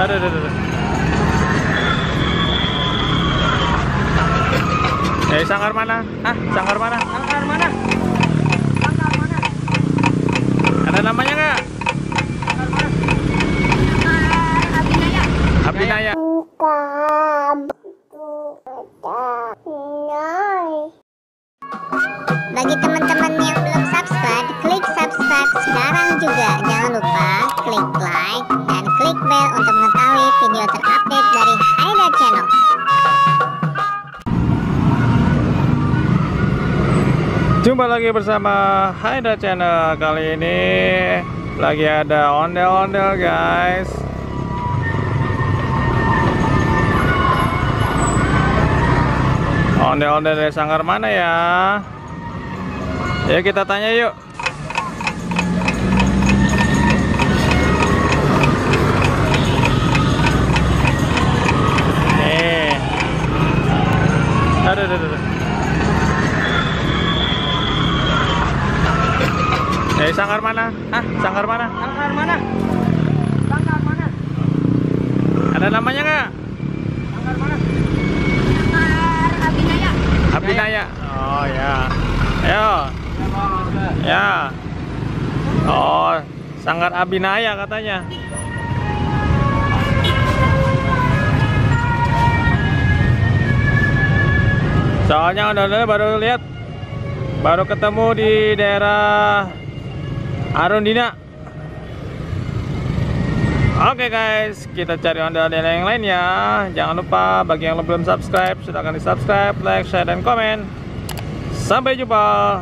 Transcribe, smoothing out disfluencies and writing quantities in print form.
Aduh, aduh, aduh. Sanggar mana? Ah, sanggar mana? Sanggar mana? Sanggar mana? Ada namanya nggak? Sanggar mana? Abinaya. Abinaya. Bagi teman-teman yang belum subscribe, klik subscribe sekarang juga. Jangan lupa klik like dan klik bell untuk mengetahui video terupdate dari Haida Channel. Jumpa lagi bersama Haida Channel. Kali ini lagi ada ondel-ondel, guys. Ondel-ondel dari sanggar mana ya? Ya kita tanya yuk. Nih. Aduh, aduh, aduh. Sanggar mana? Ah, sanggar mana? Sanggar mana? Sanggar mana? Ada namanya nggak? Sanggar mana? Sanggar Abinaya. Abinaya. Oh ya. Ayo. Ya. Oh, sanggar Abinaya katanya. Soalnya ondel-ondel baru lihat, baru ketemu di daerah Arundina. Oke guys, kita cari ondel-ondel yang lain ya. Jangan lupa bagi yang belum subscribe, silahkan di subscribe, like, share, dan komen. Sampai jumpa.